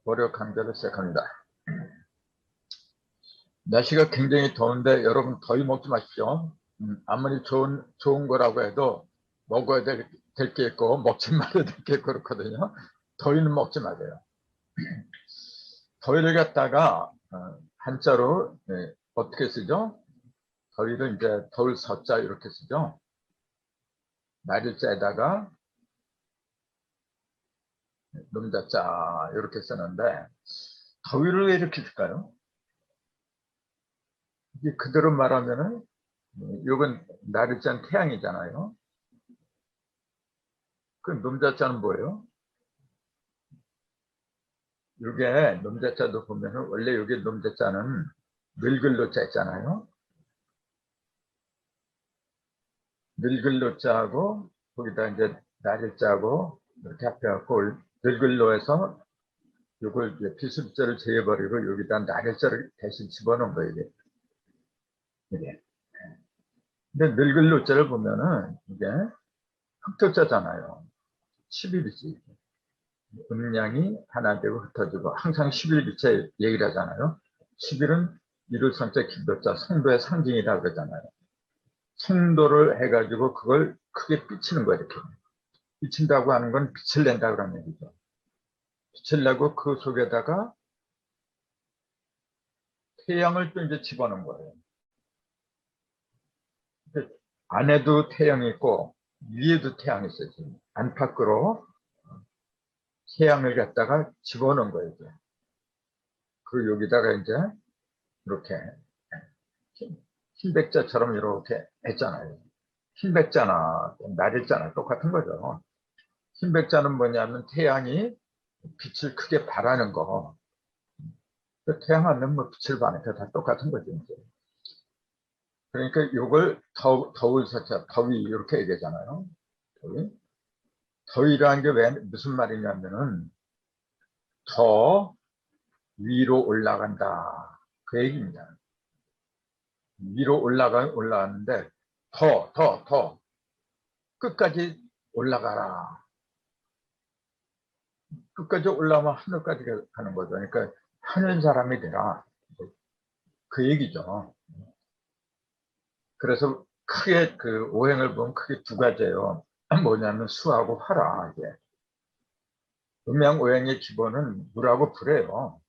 월요 강좌를 시작합니다. 날씨가 굉장히 더운데 여러분 더위 먹지 마십시오. 아무리 좋은 거라고 해도 먹어야 될 게 있고 먹지 말아야 될 게 그렇거든요. 더위는 먹지 마세요. 더위를 갖다가 한자로 어떻게 쓰죠? 더위를 이제 더울 서자 이렇게 쓰죠. 날일자에다가 놈자자 이렇게 쓰는데 더위를 왜 이렇게 쓸까요? 이게 그대로 말하면은 이건 날일자는 태양이잖아요. 그 놈자자는 뭐예요? 이게 놈자자도 보면은 원래 여기 놈자자는 늙을 노자 있잖아요. 늙을 노자하고 거기다 이제 날일자하고 이렇게 합해갖고 늙을 노에서 이걸 비습자를 제해버리고 여기다 날일자를 대신 집어넣은 거예요. 이게. 근데 늙을 노자를 보면은 이게 흑토자잖아요. 11이지. 음량이 하나 되고 흩어지고 항상 11비체 얘기를 하잖아요. 11은 이룰성자 기도자 성도의 상징이라고 그러잖아요. 성도를 해가지고 그걸 크게 비치는 거예요. 이렇게 비친다고 하는 건 빛을 낸다 그런 얘기죠. 빛을 내고 그 속에다가 태양을 또 이제 집어넣은 거예요. 안에도 태양이 있고 위에도 태양이 있어요. 지금. 안팎으로 태양을 갖다가 집어넣은 거예요. 이제. 그 여기다가 이제 이렇게 흰백자처럼 이렇게 했잖아요. 흰백자나 날일자나 똑같은 거죠. 흰백자는 뭐냐면 태양이 빛을 크게 발하는 거. 그 태양 안는 뭐 빛을 발하니까 다 똑같은 거죠. 이제. 그러니까 이걸 더울 서자, 더위 이렇게 얘기하잖아요. 더위. 더위라는 게 왜 무슨 말이냐면은 더 위로 올라간다. 그 얘기입니다. 위로 올라가는데 더 끝까지 올라가라. 끝까지 올라오면 하늘까지 가는 거죠. 그러니까 하늘 사람이 되라. 그 얘기죠. 그래서 크게 그 오행을 보면 크게 두 가지예요. 뭐냐면 수하고 화라. 이게. 음양 오행의 기본은 물하고 불이에요.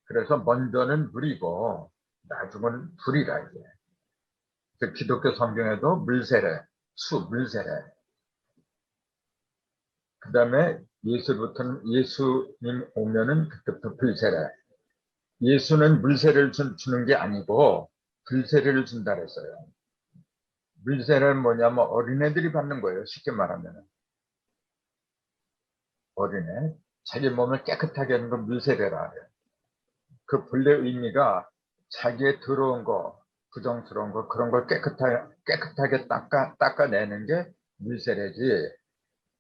그래서 먼저는 물이고 나중은 불이라 이게. 기독교 성경에도 물세례, 물세례. 그 다음에 예수님 오면은 그때부터 불세례. 예수는 물세례를 주는 게 아니고 불세례를 준다 그랬어요. 물세례는 뭐냐면 어린애들이 받는 거예요. 쉽게 말하면. 어린애. 자기 몸을 깨끗하게 하는 건 물세례라 해요. 그 본래 의미가 자기의 더러운 거, 부정스러운 거, 그런 걸 깨끗하게 닦아내는 게 물세례지.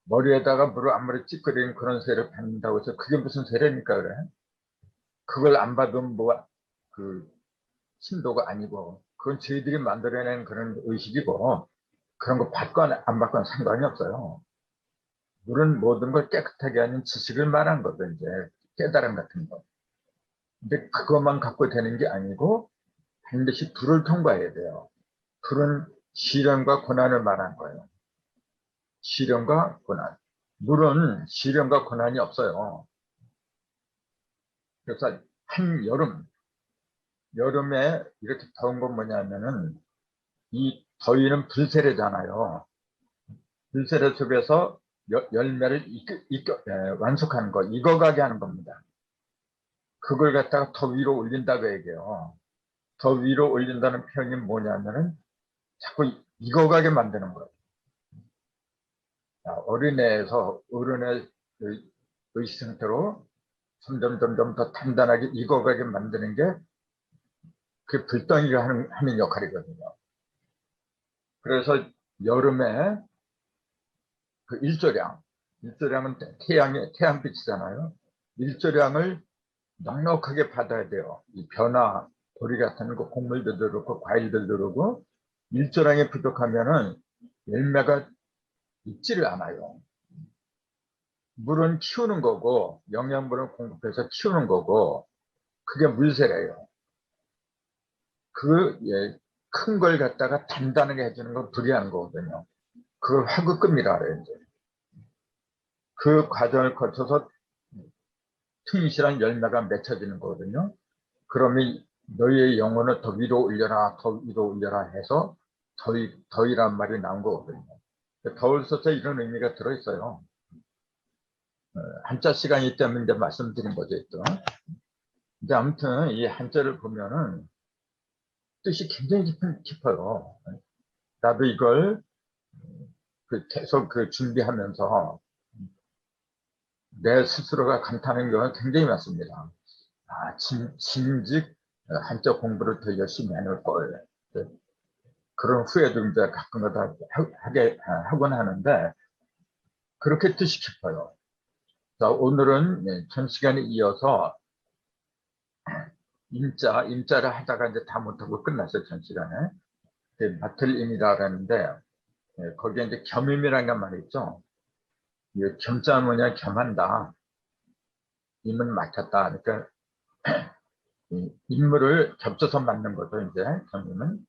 머리에다가 물을 아무리 찌끄리는 그런 세례를 받는다고 해서 그게 무슨 세례입니까, 그래? 그걸 안 받으면 신도가 아니고, 그건 저희들이 만들어낸 그런 의식이고, 그런 거 받고 안 받고는 상관이 없어요. 물은 모든 걸 깨끗하게 하는 지식을 말한 거죠, 이제. 깨달음 같은 거. 근데 그것만 갖고 되는 게 아니고, 반드시 불을 통과해야 돼요. 불은 시련과 고난을 말한 거예요. 시련과 고난. 물은 시련과 고난이 없어요. 그래서 여름에 이렇게 더운 건 뭐냐면은 이 더위는 불세례잖아요. 불세례 속에서 열매를 완숙하는 거, 익어가게 하는 겁니다. 그걸 갖다가 더 위로 올린다고 얘기해요. 더 위로 올린다는 표현이 뭐냐면은 자꾸 익어가게 만드는 거예요. 어린애에서 어른의 의식 상태로 점점 더 단단하게 익어가게 만드는 게 그 불덩이가 하는 역할이거든요. 그래서 여름에 그 일조량은 태양빛이잖아요. 일조량을 넉넉하게 받아야 돼요. 이 변화, 보리 같은 거, 곡물들도 그렇고 과일들도 그렇고 일조량이 부족하면은 열매가 익지를 않아요. 물은 키우는 거고 영양분을 공급해서 키우는 거고 그게 물세례예요. 큰 걸 갖다가 단단하게 해주는 건 불이한 거거든요. 그걸 화급금이라 그래요. 이제. 그 과정을 거쳐서 튼실한 열매가 맺혀지는 거거든요. 그러면 너희의 영혼을 더 위로 올려라, 더 위로 올려라 해서 더이란 말이 나온 거거든요. 더울 서서 이런 의미가 들어있어요. 한자 시간이 때문에 이제 말씀드린 거죠. 또. 근데 아무튼 이 한자를 보면은 뜻이 굉장히 깊어요. 나도 이걸 계속 준비하면서 내 스스로가 감탄하는 경우가 굉장히 많습니다. 진즉 한자 공부를 더 열심히 해놓을 걸. 그런 후회도 이제 가끔가다 하곤 하는데 그렇게 뜻이 깊어요. 자, 오늘은 전 시간에 이어서 임자를 하다가 이제 다 못하고 끝났어요. 전 시간에. 바틀임이라 그러는데 거기에 이제 겸임이라는 게 말이 있죠. 겸자는 뭐냐, 겸한다. 임은 맡았다. 그러니까 임무를 겹쳐서 맡는 거죠. 이제 겸임은.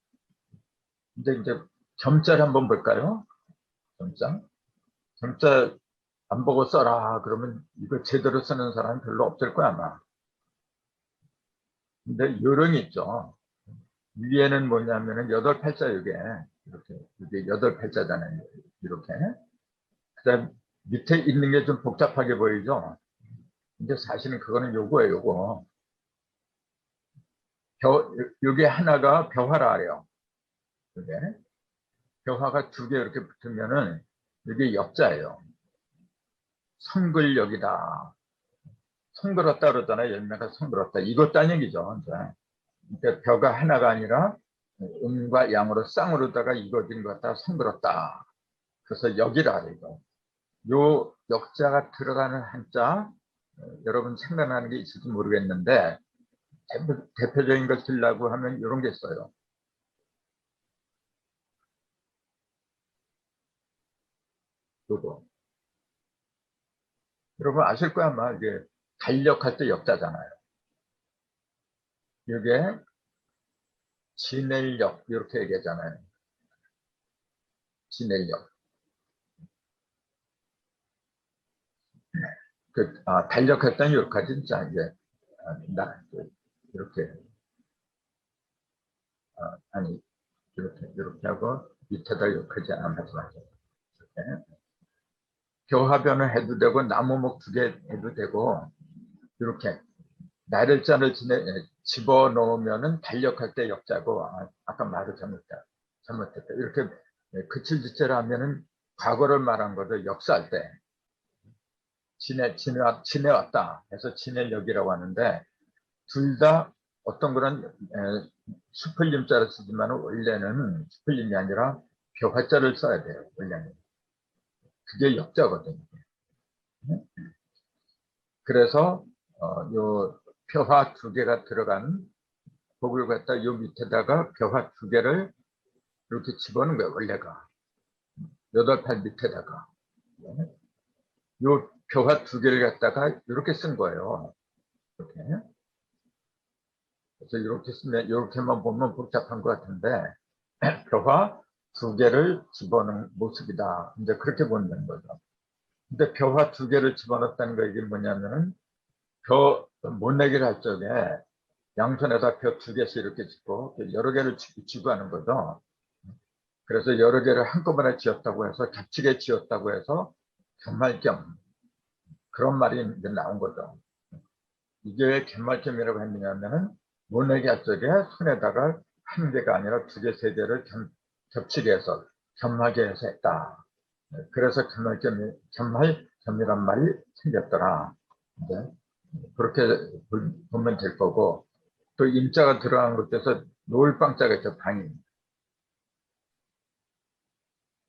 근데 이제 겸자를 한번 볼까요? 겸자. 겸자 안 보고 써라. 그러면 이거 제대로 쓰는 사람은 별로 없을 거야, 아마. 근데 요령이 있죠. 위에는 뭐냐면은 여덟 팔자 이게 여덟 팔자잖아요. 이렇게. 그다음 밑에 있는 게 좀 복잡하게 보이죠. 근데 사실은 그거는 요거예요, 요거. 요게 하나가 벼화라 그래요. 이게 벼화가 두 개 이렇게 붙으면은 이게 역자예요. 성글역이다. 성글었다 그러잖아요. 열매가 성글었다. 이것도 딴 얘기죠. 이제. 그러니까 벼가 하나가 아니라 음과 양으로 쌍으로다가 이거진 것 같다. 성글었다. 그래서 역이라 그래요. 요 역자가 들어가는 한자 여러분 생각나는 게 있을지 모르겠는데 대표적인 걸 쓰려고 하면 이런 게 있어요. 요거. 여러분 아실 거야 아마 이게 달력할 때 역자잖아요. 이게 진엘력 이렇게 얘기하잖아요. 진엘력. 달력할 때는 이렇게 진짜 이제 이렇게 아니 이렇게 하고 밑에다 이렇게 안 하지 마세요. 교화변을 해도 되고 나무목 두 개 해도 되고 이렇게 나를자를 집어넣으면은 달력할 때 역자고 아까 말을 잘못했다. 이렇게 그칠지체를 하면은 과거를 말한 거죠. 역사할 때 지내왔다 해서 지낼역이라고 하는데 둘 다 어떤 그런 수풀림자를 쓰지만 원래는 수풀림이 아니라 벼화자를 써야 돼요. 원래는 그게 역자거든요. 그래서 요 표화 두 개가 들어간 복을 갖다 요 밑에다가 표화 두 개를 이렇게 집어넣은 거예요. 원래가 여덟 팔 밑에다가 요 표화 두 개를 갖다가 이렇게 쓴 거예요. 이렇게. 그래서 이렇게 쓰면 이렇게만 보면 복잡한 것 같은데 표화 두 개를 집어넣은 모습이다. 이제 그렇게 보는 거죠. 근데 표화 두 개를 집어넣었다는 거 이게 뭐냐면은 못내기를 할 적에 양손에다 표 두 개씩 이렇게 짚고 여러 개를 쥐고 하는 거죠. 그래서 여러 개를 한꺼번에 지었다고 해서 겹치게 지었다고 해서 견말겸 그런 말이 이제 나온 거죠. 이게 왜 견말겸이라고 했느냐면은 못내기 할 적에 손에다가 한 개가 아니라 두 개, 세 개를 겹치게 해서 겸하게 해서 했다. 그래서 견말겸이란 말이 생겼더라. 네. 그렇게 보면 될 거고 또 임자가 들어간 것에서 노을방자가 있죠. 방이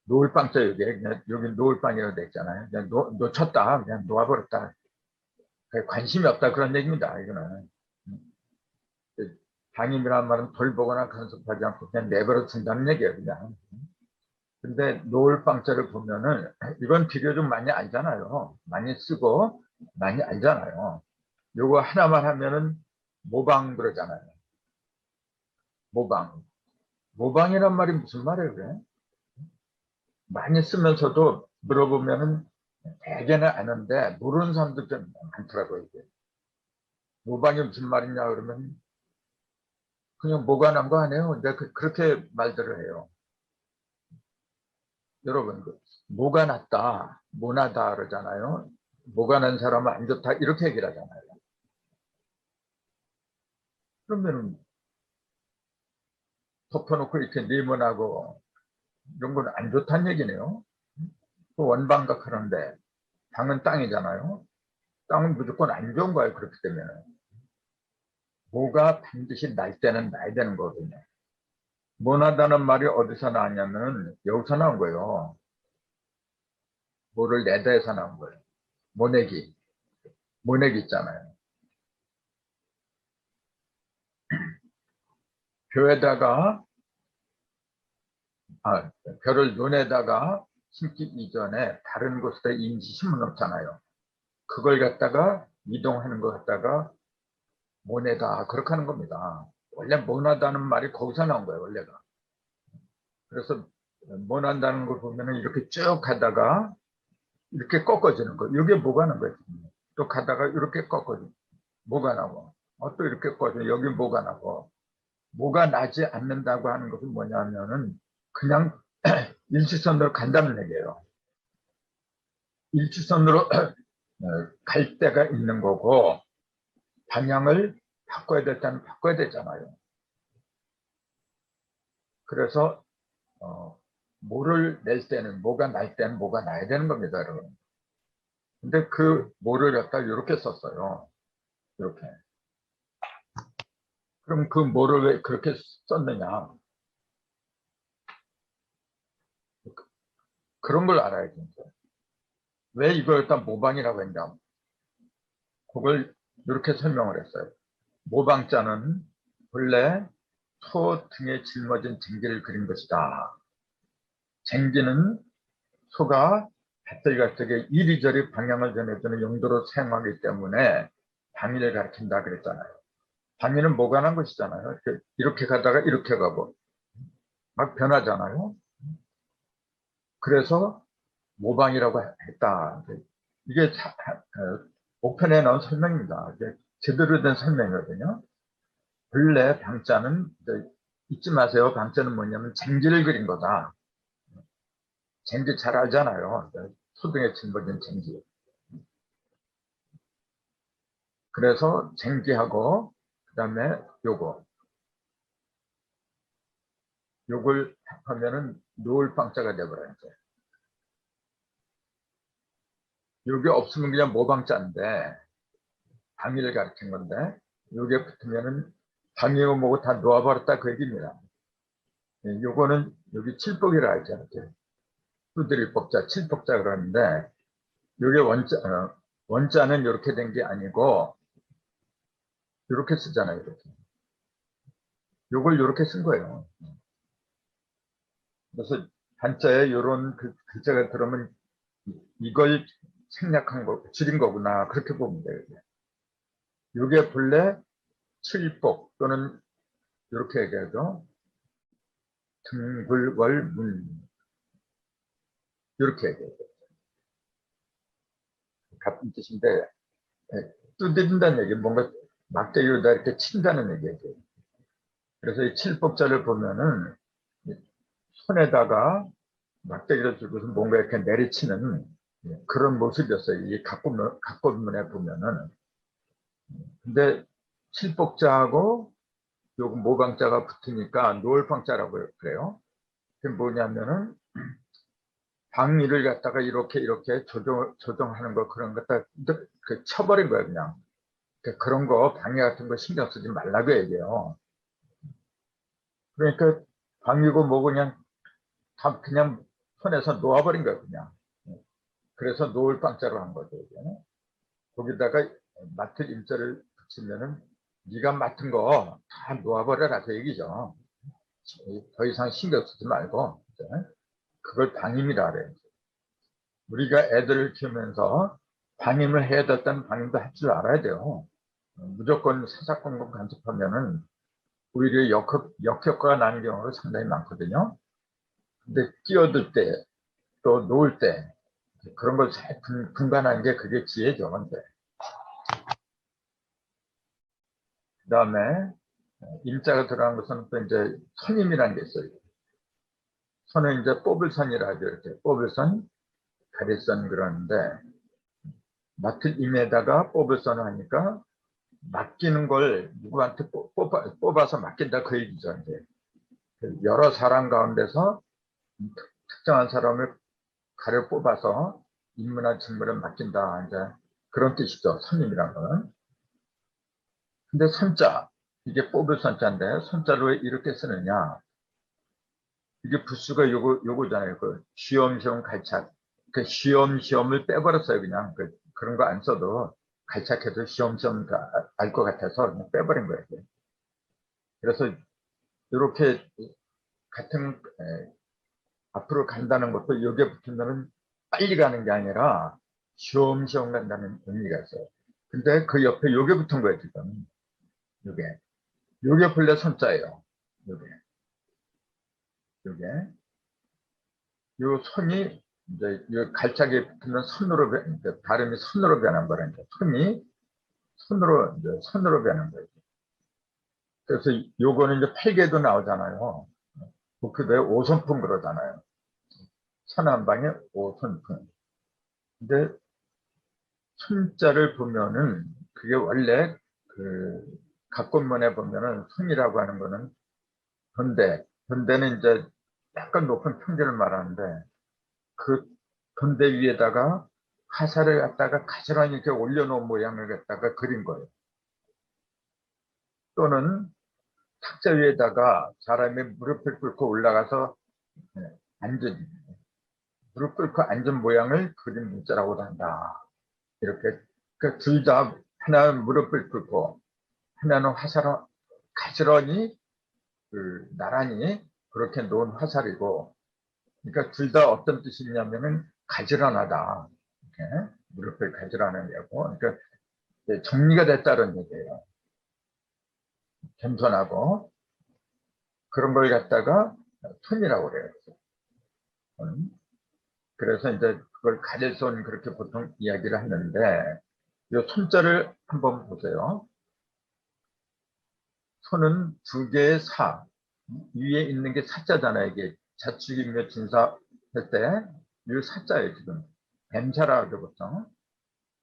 노을방자 여기 노을방이라고 돼 있잖아요. 그냥 놓쳤다 그냥 놓아버렸다 관심이 없다 그런 얘기입니다. 이거는 방임이라는 말은 돌 보거나 간섭하지 않고 그냥 내버려 둔다는 얘기예요. 그냥 근데 노을방자를 보면은 이건 비교적 많이 알잖아요. 많이 쓰고 많이 알잖아요. 요거 하나만 하면은 모방 그러잖아요. 모방. 모방이란 말이 무슨 말이에요, 그래? 많이 쓰면서도 물어보면은 대개는 아는데 모르는 사람들 좀 많더라고요, 이게. 모방이 무슨 말이냐 그러면 그냥 뭐가 난 거 아니에요? 근데 그렇게 말들을 해요. 여러분, 뭐가 났다, 뭐나다 그러잖아요. 뭐가 난 사람은 안 좋다 이렇게 얘기를 하잖아요. 그러면은 덮어놓고 이렇게 네모나고 이런 건 안 좋다는 얘기네요. 또 원방각 하는데 당은 땅이잖아요. 땅은 무조건 안 좋은 거예요. 그렇기 때문에 뭐가 반드시 날 때는 나야 되는 거거든요. 모나다는 말이 어디서 나왔냐면 여기서 나온 거예요. 뭐를 내다에서 나온 거예요. 모내기. 모내기 있잖아요. 벼에다가 벼를 눈에다가 심기 이전에 다른 곳에다 임시 심어 놓잖아요. 그걸 갖다가 이동하는 것 갖다가 모내다 그렇게 하는 겁니다. 원래 모나다는 말이 거기서 나온 거예요. 원래가. 그래서 모난다는 걸 보면은 이렇게 쭉 가다가 이렇게 꺾어지는 거. 이게 뭐가 나는 거예요. 또 가다가 이렇게 꺾어지는 뭐가 나고 또 이렇게 꺾어지는 여기 뭐가 나고 뭐가 나지 않는다고 하는 것은 뭐냐면은 그냥 일직선으로 간다는 얘기예요. 일직선으로 갈 때가 있는 거고 방향을 바꿔야 될 때는 바꿔야 되잖아요. 그래서 뭐를 낼 때는 뭐가 날 때는 뭐가 나야 되는 겁니다, 여러분. 근데 그 뭐를 갖다 이렇게 썼어요. 이렇게. 그럼 그 뭐를 왜 그렇게 썼느냐? 그런 걸 알아야 되는데. 왜 이걸 갖다 모방이라고 했냐? 그걸 이렇게 설명을 했어요. 모방자는 본래 소 등에 짊어진 쟁기를 그린 것이다. 쟁기는 소가 배터리 같게 이리저리 방향을 전해주는 용도로 사용하기 때문에 방위를 가리킨다 그랬잖아요. 방위는 뭐가 난 것이잖아요. 이렇게 가다가 이렇게 가고 막 변하잖아요. 그래서 모방이라고 했다. 이게 옥편에 나온 설명입니다. 이게 제대로 된 설명이거든요. 본래 방자는 잊지 마세요. 방자는 뭐냐면 쟁기를 그린 거다. 쟁기 잘 알잖아요. 소등에 짊어진 쟁기. 그래서 쟁기하고 그다음에 요걸 합하면은 노을방자가 되버려요. 요게 없으면 그냥 모방자인데 방위를 가르친 건데 요게 붙으면은 방위고 뭐고 다 놓아버렸다 그 얘기입니다. 요거는 여기 칠복이라 하죠. 두드릴 법자, 칠복자 그러는데 요게 원자는 이렇게 된 게 아니고 이렇게 쓰잖아요. 이렇게. 요걸 이렇게 쓴 거예요. 그래서 한자에 이런 글자가 들어오면 이걸 생략한 거, 줄인 거구나. 그렇게 보면 돼요. 이게 본래 칠복 또는 이렇게 얘기하죠. 등불월문 이렇게 얘기해요. 같은 뜻인데 두드린다는 얘기, 뭔가 막대기로다 이렇게 친다는 얘기예요. 그래서 이 칠복자를 보면은 손에다가 막대기를 들고서 뭔가 이렇게 내리치는 그런 모습이었어요. 이 각본문에 보면은. 근데 칠복자하고 요거 모방자가 붙으니까 노을방자라고 그래요. 그게 뭐냐면은 방위를 갖다가 이렇게 조정하는 거 그런 것 다 쳐버린 거예요, 그냥. 그런 거 방위 같은 거 신경 쓰지 말라고 얘기해요. 그러니까 방위고 뭐 그냥 다 그냥 손에서 놓아버린 거예요, 그냥. 그래서 노을방자로 한 거죠, 이게. 거기다가 맡을 임자를 붙이면은 네가 맡은 거 다 놓아버려라 그 얘기죠. 더 이상 신경 쓰지 말고. 그걸 방임이라 그래요. 우리가 애들을 키우면서 방임을 해야 될 때는 방임도 할 줄 알아야 돼요. 무조건 사사건건 간섭하면은 오히려 역효과가 나는 경우가 상당히 많거든요. 근데 끼어들 때, 또 놓을 때, 그런 걸 잘 분간하는 게 그게 지혜죠. 근데. 그 다음에 임자가 들어간 것은 또 이제 선임이라는 게 있어요. 선은 이제 뽑을 선이라 하죠. 이렇게 뽑을 선, 가리선 그러는데 맡을 임에다가 뽑을 선을 하니까 맡기는 걸 누구한테 뽑아서 맡긴다 그 얘기죠. 이제 여러 사람 가운데서 특정한 사람을 가려 뽑아서 임무나 직무를 맡긴다. 이제 그런 뜻이죠. 선임이란 거는. 근데 선자, 이게 뽑을 선자인데 선자를 왜 이렇게 쓰느냐? 이게 부수가 요거잖아요. 그 시험시험 갈착. 그 시험시험을 빼버렸어요. 그냥 그런 거 안 써도 갈착해도 시험시험 알 것 같아서 그냥 빼버린 거예요. 그래서 이렇게 같은 앞으로 간다는 것도 여기에 붙으면 빨리 가는 게 아니라 시험시험 간다는 의미가 있어요. 근데 그 옆에 요게 붙은 거예요. 지금 요게 본래 선자예요. 요게 요 손이 이제 요 갈착에 붙으면 선으로 발음이 선으로 변한 거라니까. 손이 선으로 변한 거예요. 그래서 요거는 이제 팔개도 나오잖아요. 북크도에 오선풍 그러잖아요. 천한방에 오선풍. 근데 손자를 보면은 그게 원래 그 각권문에 보면은 손이라고 하는 거는 견대는 이제 약간 높은 평균을 말하는데 그 견대 위에다가 화살을 갖다가 가지런히 이렇게 올려놓은 모양을 갖다가 그린 거예요. 또는 탁자 위에다가 사람이 무릎을 꿇고 올라가서 앉은 무릎 꿇고 앉은 모양을 그린 문자라고 한다. 이렇게 그 둘 다 하나는 무릎을 꿇고 하나는 화살을 가지런히 나란히 그렇게 놓은 화살이고, 그러니까 둘 다 어떤 뜻이 있냐면은 가지런하다. 이렇게 무릎을 가지런하는 거고, 그러니까 정리가 됐다는 얘기예요. 겸손하고 그런 걸 갖다가 손이라고 그래요. 그래서 이제 그걸 가릴 손 그렇게 보통 이야기를 하는데 이 손자를 한번 보세요. 손은 두 개의 사 위에 있는 게 사자잖아요. 이게 자축이며 진사 할 때 이 사자예요. 지금 뱀사라 하죠 보통.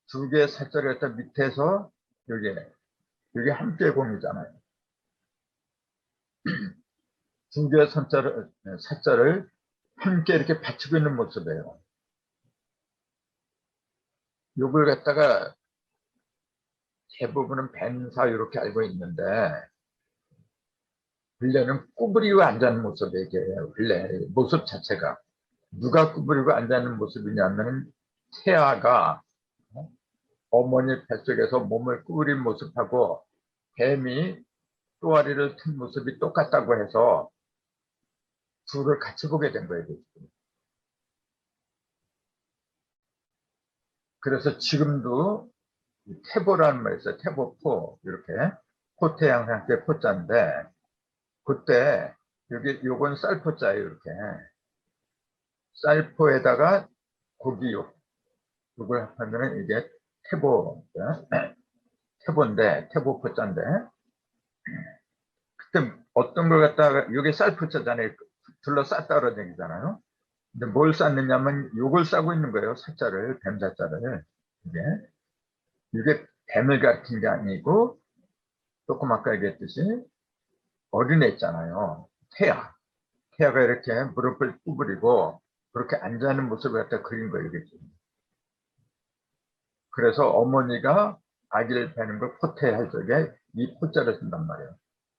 두 개의 사자를 갖다 밑에서 여기 함께 공이잖아요. 두 개의 사자를 함께 이렇게 받치고 있는 모습이에요. 요걸 갖다가 대부분은 뱀사 이렇게 알고 있는데 원래는 구부리고 앉아있는 모습이 이게 원래 모습 자체가 누가 구부리고 앉아있는 모습이냐면 태아가 어머니 뱃속에서 몸을 구부린 모습하고 뱀이 또아리를 튼 모습이 똑같다고 해서 둘을 같이 보게 된 거예요. 그래서 지금도 태보라는 말이 있어요. 태보포 이렇게 포태양 상태 포자인데 그때 요건 쌀포자예요. 이렇게 쌀포에다가 고기육 이걸 합하면 이게 태보포자인데 그때 어떤 걸 갖다가 이게 쌀포자잖아요. 둘러쌌다 그런 얘기잖아요. 근데 뭘 쌌느냐면 요걸 싸고 있는 거예요. 사자를 뱀사자를 이게 뱀을 가리킨 게 아니고 조금 아까 얘기했듯이 어린애 있잖아요. 태아가 이렇게 무릎을 구부리고 그렇게 앉아있는 모습을 갖다 그린 거예요. 이게. 그래서 어머니가 아기를 베는 걸 포태할 적에 이 포자를 쓴단 말이에요.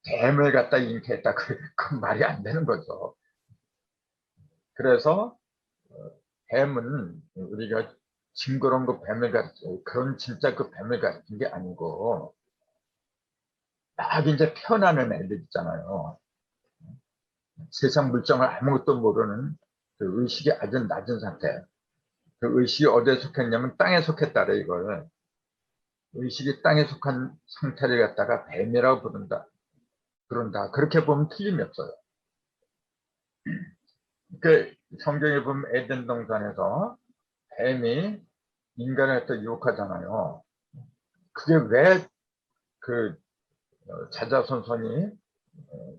뱀을 갖다 잉태했다. 그 말이 안 되는 거죠. 그래서 뱀은 우리가 징그러운 그 뱀을 가르쳐 그런 진짜 그 뱀을 가르친 게 아니고 막 이제 편하는 애들 있잖아요. 세상 물정을 아무것도 모르는 그 의식이 아주 낮은 상태. 그 의식이 어디에 속했냐면 땅에 속했다래 이걸. 의식이 땅에 속한 상태를 갖다가 뱀이라고 부른다. 그런다. 그렇게 보면 틀림이 없어요. 그 성경에 보면 에덴 동산에서 뱀이 인간을 또 유혹하잖아요. 그게 왜 그 자자손손이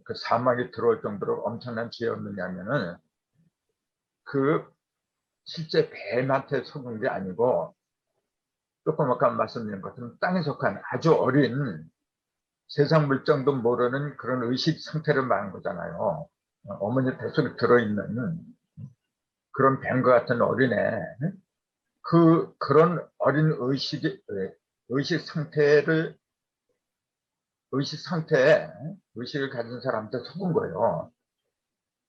그 사막에 들어올 정도로 엄청난 죄였느냐면은 그 실제 뱀한테 속은 게 아니고 조금 아까 말씀드린 것처럼 땅에 속한 아주 어린 세상 물정도 모르는 그런 의식 상태를 말한 거잖아요. 어머니 뱃속에 들어있는 그런 뱀과 같은 어린애, 그런 어린 의식 상태를, 의식 상태에 의식을 가진 사람한테 속은 거예요.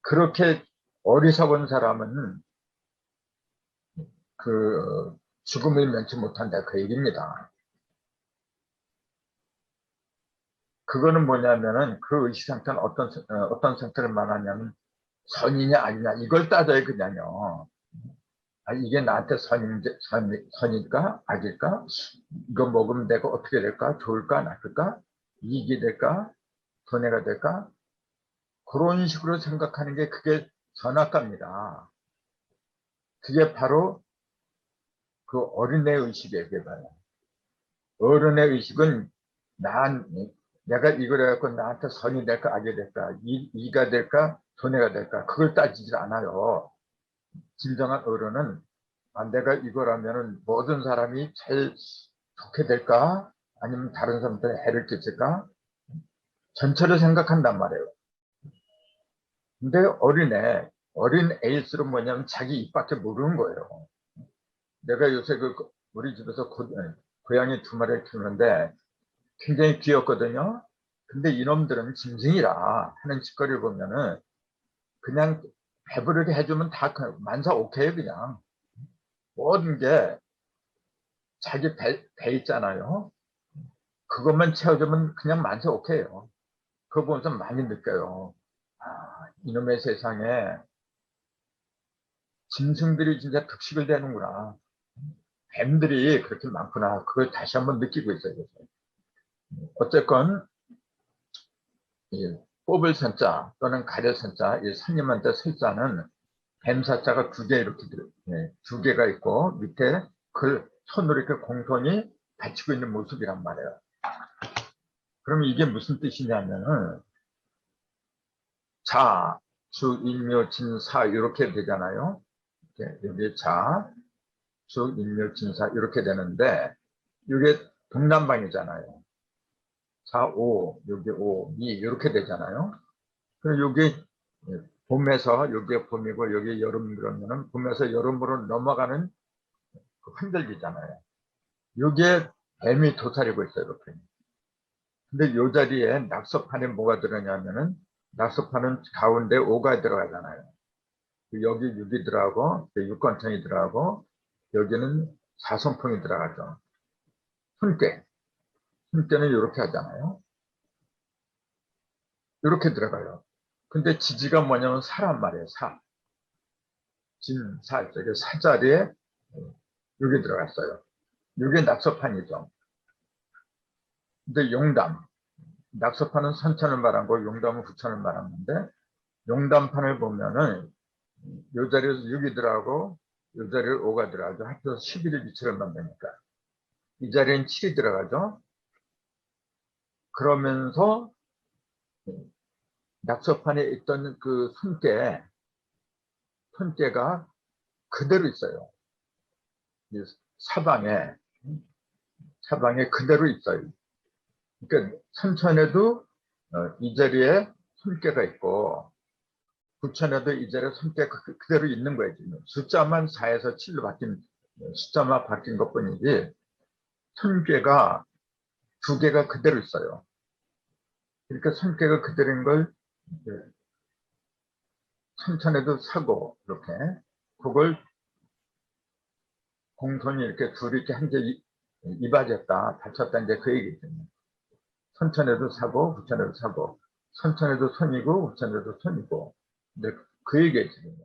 그렇게 어리석은 사람은 그 죽음을 면치 못한다. 그 얘기입니다. 그거는 뭐냐면은 그 의식 상태는 어떤 상태를 말하냐면 선이냐 아니냐 이걸 따져야 그냥요. 아, 이게 나한테 선일까 악일까? 이거 먹으면 내가 어떻게 될까? 좋을까 나쁠까? 이익이 될까? 손해가 될까? 그런 식으로 생각하는 게 그게 선악과입니다. 그게 바로 그 어린애 의식이에요. 그게 바로. 어른의 의식은 내가 이걸 해갖고 나한테 선이 될까 악이 될까 이가 될까 손해가 될까 그걸 따지지 않아요. 진정한 어른은 내가 이걸 하면은 모든 사람이 제일 좋게 될까 아니면 다른 사람들에 해를 끼칠까 전체를 생각한단 말이에요. 근데 어린 애일수록 뭐냐면 자기 입밖에 모르는 거예요. 내가 요새 우리 집에서 고양이 2마리를 키우는데 굉장히 귀엽거든요. 근데 이놈들은 짐승이라 하는 짓거리를 보면은 그냥 배부르게 해주면 다 만사 오케이 그냥. 모든 게 자기 배 있잖아요. 그것만 채워주면 그냥 만사 오케이요. 그거 보면서 많이 느껴요. 아, 이놈의 세상에 짐승들이 진짜 득식을 되는구나. 뱀들이 그렇게 많구나. 그걸 다시 한번 느끼고 있어요. 어쨌건 이 뽑을 선자 또는 가릴 선자, 이 선님한테 설자는 뱀사자가 2개 이렇게 2개가 있고 밑에 그 손으로 이렇게 공손히 받치고 있는 모습이란 말이에요. 그럼 이게 무슨 뜻이냐면은 자, 주, 인묘, 진사 이렇게 되잖아요. 여기 자, 주, 인묘, 진사 이렇게 되는데 이게 동남방이잖아요. 자, 오, 여기 오, 미 이렇게 되잖아요. 그럼 여기 봄에서 여기가 봄이고 여기 여름 그러면은 봄에서 여름으로 넘어가는 그 흔들기잖아요. 여기에 뱀이 도사리고 있어요, 이렇게. 근데 이 자리에 낙서판에 뭐가 들어가냐면은 낙서판은 가운데 5가 들어가잖아요. 여기 6이 들어가고 6권총이 들어가고 여기는 4손풍이 들어가죠. 손께는 이렇게 하잖아요. 이렇게 들어가요. 근데 지지가 뭐냐면 사란 말이에요. 사. 진, 사. 이렇게 사자리에 여기 들어갔어요. 이게 낙서판이죠. 근데 용담. 낙서판은 선천을 말한 거, 용담은 후천을 말하는데 용담판을 보면은 요 자리에서 6이 들어가고 요 자리에 5가 들어가죠. 합쳐서 11의 비치를 만드니까. 이 자리엔 7이 들어가죠. 그러면서 낙서판에 있던 그 손께가 그대로 있어요. 사방에 그대로 있어요. 그러니까 선천에도 이 자리에 손께가 있고 부천에도 이 자리에 손께가 그대로 있는 거예요. 지금. 숫자만 4에서 7로 숫자만 바뀐 것 뿐이지 손께가 2개가 그대로 있어요. 그러니까 손께가 그대로인 걸 선천에도 사고 이렇게 그걸 공손히 이렇게 둘이 이렇게 한제 이바졌다 다쳤다 이제 그 얘기죠. 선천에도 사고 후천에도 사고 선천에도 손이고 후천에도 손이고 근데 그 얘기예요 지금.